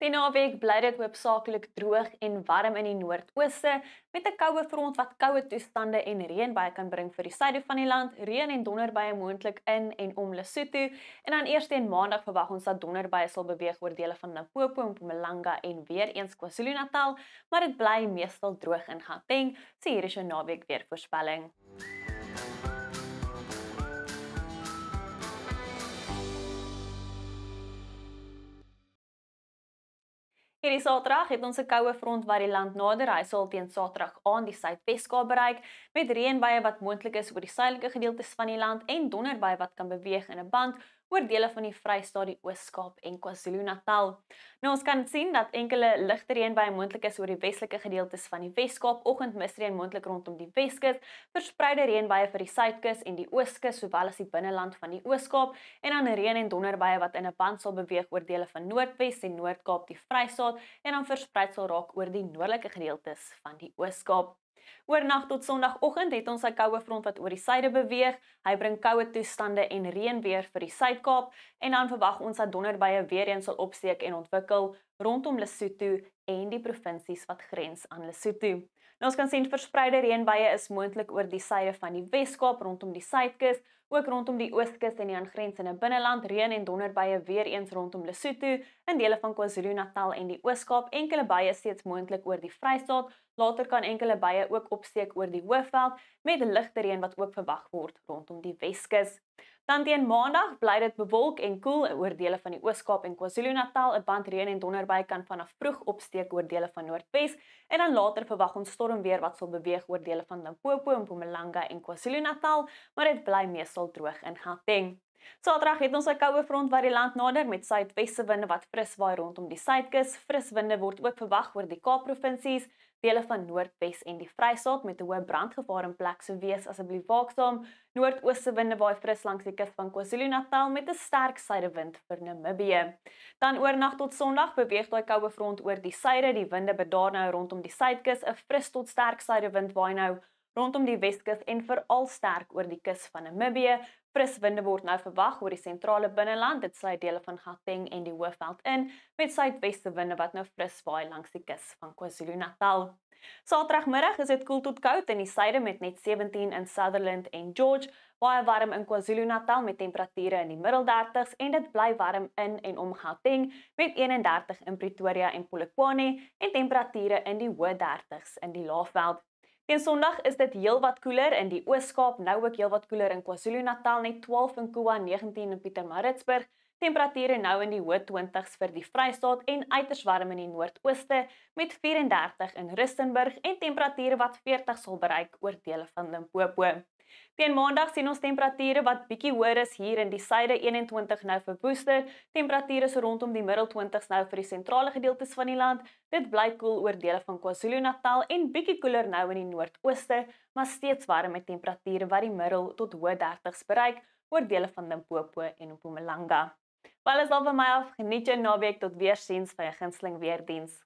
Die naweek bly dit hoofsaaklik droog en warm in die noordooste met 'n koue front wat koue toestande en reënbuie kan bring vir die suide van die land. Reën en donderbuie moontlik in en om Lesotho en dan eers teen Maandag verwag ons dat donderbuie sal beweeg oor dele van Limpopo en Mpumalanga en weer eens KwaZulu-Natal, maar dit bly meestal droog in Gauteng. So hier is jou naweek weervoorspelling. Hierdie Saterdag het ons 'n koue front wat die land nader. Hy sal teen Saterdag aan die Suidweskaap bereik met reënbuie wat moontlik is oor die suidelike gedeeltes van die land en donderbuie wat kan beweeg in 'n band oor dele van die Vrystaat, die Oos-Kaap en KwaZulu-Natal. Nou ons kan sien dat enkele ligte reënbuie moontlik is oor die westelike gedeeltes van die Wes-Kaap, oggendmisreën moontlik rondom die Weskus, verspreide reënbuie vir die Suidkus en die Ooskus sowel as die binneland van die Oos-Kaap en dan reën en donderbuie wat in 'n band sal beweeg oor dele van Noordwes en Noord-Kaap, die Vrystaat en dan verspreid sal raak oor die noordelike gedeeltes van die Oos-Kaap. Oornag tot Sondagoggend het ons 'n koue front wat oor die suide beweeg. Hy bring koue toestande en reën weer vir die Suid-Kaap en dan verwag ons dat donderbuie weer eens sal opsteek en ontwikkel rondom Lesotho en die provinsies wat grens aan Lesotho. Nou ons kan sien verspreide reënbuie is moontlik oor die suide van die Wes-Kaap rondom die Suidkus, ook rondom die Ooskus en die aangrensende binneland, reën en donderbuie weer eens rondom Lesotho, in dele van KwaZulu-Natal en die Oos-Kaap, enkele buie steeds moontlik oor die Vrystaat. Later kan enkele buie ook opsteek oor die Hoëveld met ligte reën wat ook verwag word rondom die Weskus. Dan teen Maandag bly dit bewolk en koel oor dele van die Oos-Kaap en KwaZulu-Natal. 'n Band reën en donderbuie kan vanaf vroeg opsteek oor dele van Noordwes en dan later verwag ons stormweer wat sal beweeg oor dele van Limpopo en Mpumalanga en KwaZulu-Natal, maar dit bly meestal droog in Gauteng. Saterdag het ons 'n koue front wat die land nader met suidweste winde wat fris waai rondom die Suidkus. Fris winde word ook verwag oor die Kaapprovinsies, dele van Noordwes en die Vrystaat met 'n hoë brandgevaar in plek, so wees asseblief waaksaam. Noordooste winde waai fris langs die kus van KwaZulu-Natal met 'n sterk suidewind vir Namibië. Dan oornag tot Sondag beweeg daai koue front oor die suide. Die winde bedaar nou rondom die Suidkus. 'n Fris tot sterk suidewind waai nou rondom die Weskus en veral sterk oor die kus van Namibië. Fris winde word nou verwag oor die sentrale binneland. Dit sluit dele van Gauteng en die Hoëveld in met suidweste winde wat nou fris waai langs die kus van KwaZulu-Natal. Saterdagmiddag is dit koel tot koud in die suide met net 17 in Sutherland en George, baie warm in KwaZulu-Natal met temperature in die middel 30s en dit bly warm in en om Gauteng met 31 in Pretoria en Polokwane en temperature in die hoë 30s in die Laagveld. Teen Sondag is dit heelwat koeler in die Oos-Kaap, nou ook heelwat koeler in KwaZulu-Natal, net 12 in Kuwa, 19 in Pietermaritzburg. Temperature nou in die hoë 20s vir die Vrystaat en uiters warm in die Noordooste met 34 in Rustenburg en temperature wat 40 sal bereik oor dele van Limpopo. Teen Maandag sien ons temperature wat bietjie hoër is hier in die suide, 21 nou vir Woester, temperature so rondom die middel 20s nou vir die sentrale gedeeltes van die land. Dit bly koel oor dele van KwaZulu-Natal en bietjie koeler nou in die Noordooste, maar steeds warm met temperature wat die middel tot hoë 30s bereik oor dele van Limpopo en Mpumalanga. Wel is al van my af, geniet jou naweek tot weersiens by 'n gunsteling weerdiens.